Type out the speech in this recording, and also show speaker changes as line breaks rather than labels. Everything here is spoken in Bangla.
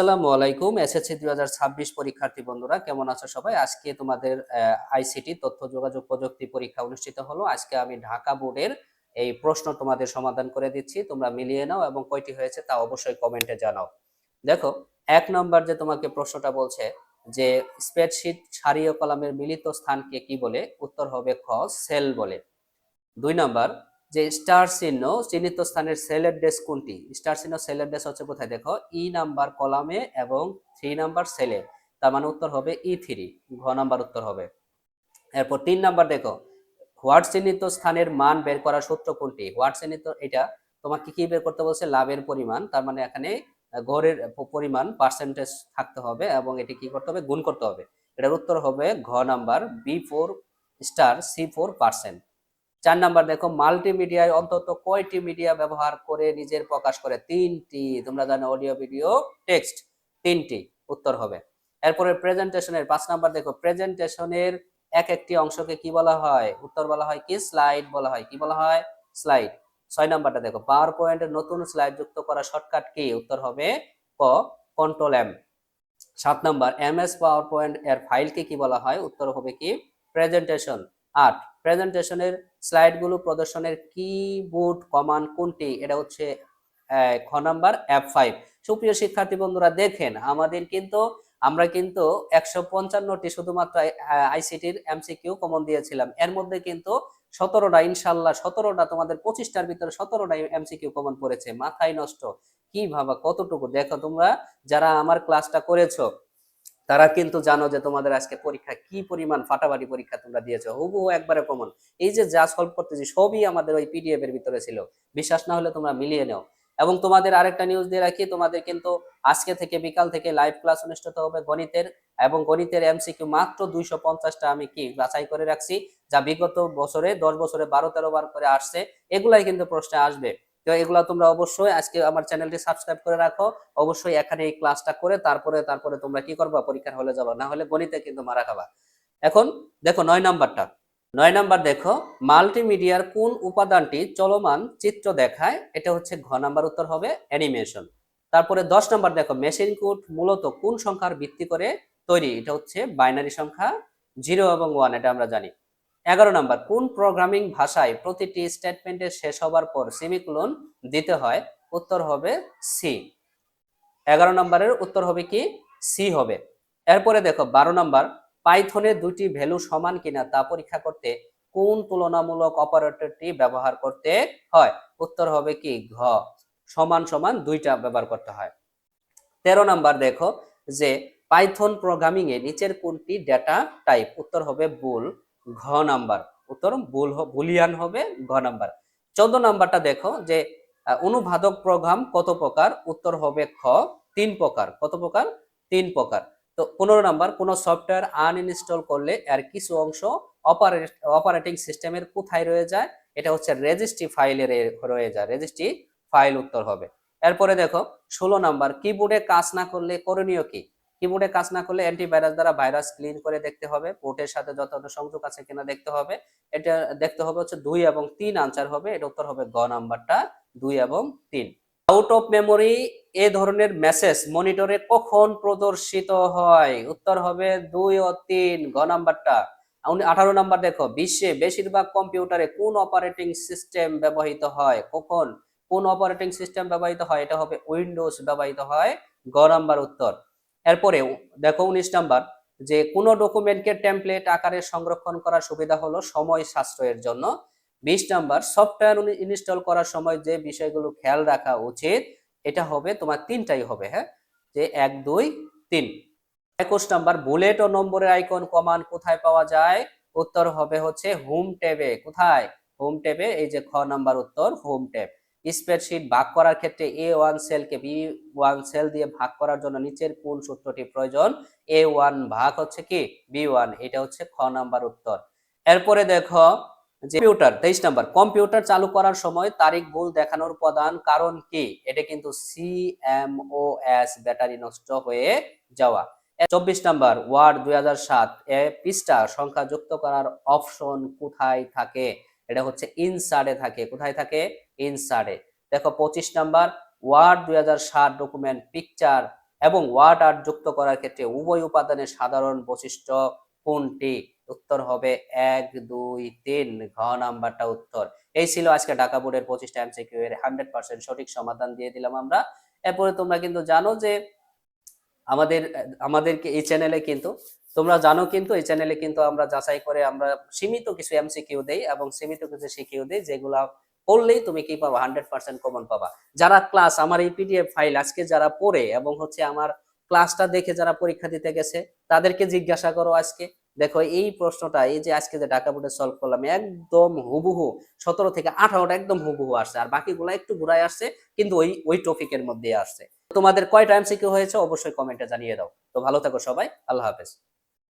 আসসালামু আলাইকুম। এসএসসি 2026 পরীক্ষার্থী বন্ধুরা কেমন আছো সবাই? আজকে তোমাদের আইসিটি তথ্য যোগাযোগ প্রযুক্তি পরীক্ষা অনুষ্ঠিত হলো। আজকে আমি ঢাকা বোর্ডের এই প্রশ্ন তোমাদের সমাধান করে দিচ্ছি। তোমরা মিলিয়ে নাও এবং কয়টি হয়েছে তা অবশ্যই কমেন্টে জানাও। দেখো, ১ নম্বর যে তোমাকে প্রশ্নটা বলছে যে স্প্রেডশিট সারি ও কলামের মিলিত স্থানকে কি বলে? উত্তর হবে খ সেল বলে। ২ নাম্বার যে স্টার চিহ্ন চিহ্নিত স্থানের সেলের ডেস কোনটি? স্টার চিহ্ন সেলের ডেস হচ্ছে কোথায়? দেখো ই নাম্বার কলামে এবং 3 নাম্বার সেলে, তার মানে উত্তর হবে ই3, ঘ নাম্বার উত্তর হবে। এরপর ৩ নাম্বার দেখো হোয়াট চিহ্নিত স্থানের মান বের করার সূত্র কোনটি? হোয়াট চিহ্নিত এটা তোমাকে কি বের করতে বলছে? লাভের পরিমাণ, তার মানে এখানে গড়ের পরিমাণ পার্সেন্টেজ থাকতে হবে এবং এটি কি করতে হবে? গুণ করতে হবে। এটার উত্তর হবে ঘ নাম্বার বি4 স্টার C4%। ৪ নাম্বার দেখো মাল্টিমিডিয়ায় অন্তত কয়টি মিডিয়া ব্যবহার করে নিজের প্রকাশ করে? ৩টি। তোমরা জানো অডিও ভিডিও টেক্সট ৩টি উত্তর হবে। এরপরে প্রেজেন্টেশনের ৫ নাম্বার দেখো প্রেজেন্টেশনের এক একটি অংশকে কি বলা হয়? উত্তর বলা হয় কি? স্লাইড বলা হয়। কি বলা হয়? স্লাইড। ৬ নাম্বারটা দেখো পাওয়ার পয়েন্টের নতুন স্লাইড যুক্ত করা শর্টকাট কি? উত্তর হবে ক control M. ৭ number MS power point এর ফাইলকে কি বলা হয়? উত্তর হবে কি? প্রেজেন্টেশন। ৮ প্রেজেন্টেশনের স্লাইডগুলো প্রদর্শনের কিবোর্ড কমান্ড কোনটি? এটা হচ্ছে খ নাম্বার F5। সুপ্রিয় শিক্ষার্থী বন্ধুরা দেখেন আমরা কিন্তু ১৫৫টি শুধুমাত্র আইসিটির এমসিকিউ কমন দিয়েছিলাম। এর মধ্যে কিন্তু ১৭টা ইনশাল্লাহ ১৭টা তোমাদের ২৫টার ভিতরে ১৭টা এমসিকিউ কমন পড়েছে। মাথায় নষ্ট। কি ভাবা কতটুকু? দেখো তোমরা যারা আমার ক্লাসটা করেছো তারা কিন্তু জানো যে তোমাদের আজকে পরীক্ষা কি পরিমাণ ফাটাফাটি পরীক্ষা তোমরা দিয়েছো, হুবহু একবারে কমন। এই যে যা সলভ করতেছি সবই আমাদের ওই পিডিএফ এর ভিতরে ছিল। বিশ্বাস না হলে তোমরা মিলিয়ে নাও। এবং তোমাদের আরেকটা নিউজ দিয়ে রাখি, তোমাদের কিন্তু আজকে থেকে বিকাল থেকে লাইভ ক্লাস অনুষ্ঠিত হবে গণিতের, এবং গণিতের এমসিকিউ মাত্র 250টা আমি কি বাছাই করে রাখছি, যা বিগত বছরে 10 বছরে 12-13 বার করে আসছে। এগুলাই কিন্তু প্রশ্নে আসবে। তো এগুলা তোমরা অবশ্যই আজকে আমার চ্যানেলটি সাবস্ক্রাইব করে রাখো। অবশ্যই এখানে এই ক্লাসটা করে তারপরে তোমরা কি করবা? পরীক্ষার হলে যাবা, না হলে গণিতে কিন্তু মারা খাবা। এখন দেখো ৯ নাম্বারটা। ৯ নাম্বার দেখো মাল্টিমিডিয়ার কোন উপাদানটি চলমান চিত্র দেখায়? এটা হচ্ছে ঘ নাম্বার উত্তর হবে অ্যানিমেশন। তারপরে ১০ নাম্বার দেখো মেশিন কোড মূলত কোন সংখ্যার ভিত্তি করে তৈরি? এটা হচ্ছে বাইনারি সংখ্যা 0 এবং 1, এটা আমরা জানি। ১১ নাম্বার কোন প্রোগ্রামিং ভাষায় প্রতিটি স্টেটমেন্টের শেষ হবার পর সেমিকোলন দিতে হয়? উত্তর হবে সি। ১১ নম্বরের উত্তর হবে কি? সি হবে। এরপরে দেখো ১২ নাম্বার পাইথনে দুটি ভ্যালু সমান কিনা তা পরীক্ষা করতে কোন তুলনামূলক অপারেটরটি ব্যবহার করতে হয়? উত্তর হবে কি? ঘ সমান সমান দুইটা ব্যবহার করতে হয়। ১৩ নাম্বার দেখো যে পাইথন প্রোগ্রামিং এ নিচের কোনটি ডেটা টাইপ? উত্তর হবে বুল, ঘ নাম্বার উত্তর বুলিয়ান হবে, ঘ নাম্বার। ১৪ নাম্বারটা দেখো যে অনুবাদক প্রোগ্রাম কত প্রকার? উত্তর হবে খ ৩ প্রকার। কত প্রকার? ৩ প্রকার। তো ১৫ নাম্বার কোন সফটওয়্যার আনইনস্টল করলে এর কিছু অংশ অপারেটিং সিস্টেমের কোথায় রয়ে যায়? এটা হচ্ছে রেজিস্ট্রি ফাইলে রয়ে যায়। রেজিস্ট্রি ফাইল উত্তর হবে। এরপরে দেখো ১৬ নাম্বার কিবোর্ডে কাজ না করলে করণীয় কি? কিবোর্ডে কাজ না করলে অ্যান্টিভাইরাস দ্বারা ভাইরাস ক্লিন করে দেখতে হবে, পোর্টের সাথে যথাযথ সংযোগ আছে কিনা দেখতে হবে। এটা দেখতে হবে হচ্ছে ২ এবং ৩ আনসার হবে। এটা উত্তর হবে গ নাম্বারটা ২ এবং ৩। আউট অফ মেমোরি এ ধরনের মেসেজ মনিটরে কখন প্রদর্শিত হয়? উত্তর হবে ২ ও ৩, গ নাম্বারটা। ১৮ নাম্বার দেখো বিশ্বে বেশিরভাগ কম্পিউটারে কোন অপারেটিং সিস্টেম ব্যবহৃত হয়? কখন কোন অপারেটিং সিস্টেম ব্যবহৃত হয়? এটা হবে উইন্ডোজ ব্যবহৃত হয়, গ নাম্বার উত্তর। এরপরে দেখো ১৯ নাম্বার যে কোন ডকুমেন্টকে টেমপ্লেট আকারে সংরক্ষণ করার সুবিধা হলো সময় সাশ্রয়ের জন্য। ২০ নাম্বার সফটওয়্যার ইনস্টল করার সময় যে বিষয়গুলো খেয়াল রাখা উচিত? এটা হবে তোমার তিনটাই হবে, হ্যাঁ, যে ১, ২, ৩। ২১ নাম্বার বুলেট ও নম্বরের আইকন কমান্ড কোথায় পাওয়া যায়? উত্তর হবে হচ্ছে হোম ট্যাবে। কোথায়? হোম ট্যাবে। এই যে খ নাম্বার উত্তর হোম ট্যাব। স্প্রেডশিট ভাগ করার ক্ষেত্রে A1 সেলকে B1 সেল দিয়ে ভাগ করার জন্য নিচের কোন সূত্রটি প্রয়োজন? A1 ভাগ হচ্ছে কি B1, এটা হচ্ছে খ নাম্বার উত্তর। এরপরে দেখো যে কম্পিউটার ২৩ নাম্বার কম্পিউটার চালু করার সময় তারিখ ভুল দেখানোর প্রধান কারণ কি? এটা কিন্তু CMOS ব্যাটারি নষ্ট হয়ে যাওয়া। ২৪ নাম্বার ওয়ার্ড ২০০৭ এ পৃষ্ঠা সংখ্যা যুক্ত করার অপশন কোথায় থাকে? এটা হচ্ছে ইনসার্টে থাকে। কোথায় থাকে? ইনসার্টে। দেখো ২৫ নাম্বার ওয়ার্ড ২০০৭ ডকুমেন্ট পিকচার এবং ওয়ার্ড আর্ট যুক্ত করার ক্ষেত্রে উভয় উপাদানের সাধারণ বৈশিষ্ট্য কোনটি? উত্তর হবে 1, 2, 3, ঘ নাম্বারটা উত্তর। এই ছিল আজকে ঢাকা বোর্ডের 25টা এমসিকিউ এর 100% সঠিক সমাধান দিয়ে দিলাম আমরা। এরপরে তোমরা কিন্তু জানো যে আমাদের আমাদেরকে এই চ্যানেলে কিন্তু তোমরা জানো কিন্তু এই চ্যানেলে কিন্তু আমরা যাচাই করে আমরা সীমিত কিছু এমসিকিউ দেই এবং সীমিত কিছু সিকিউ দেই, যেগুলা পড়লেই তুমি কি পাবা? 100% কমন পাবা। যারা ক্লাস আমার এই পিডিএফ ফাইল আজকে যারা পড়ে এবং হচ্ছে আমার ক্লাসটা দেখে যারা পরীক্ষা দিতে গেছে তাদেরকে জিজ্ঞাসা করো আজকে, দেখো এই প্রশ্নটা এই যে আজকে যে ঢাকা বোর্ডে সলভ করলাম একদম হুবহু 17 থেকে 18টা একদম হুবহু আসছে, আর বাকিগুলো একটু ঘুরায় আসছে, কিন্তু ওই ওই টপিকের মধ্যে আসছে। তোমাদের কয়টা এমসিকিউ হয়েছে অবশ্যই কমেন্টে জানিয়ে দাও। তো ভালো থাকো সবাই, আল্লাহ হাফেজ।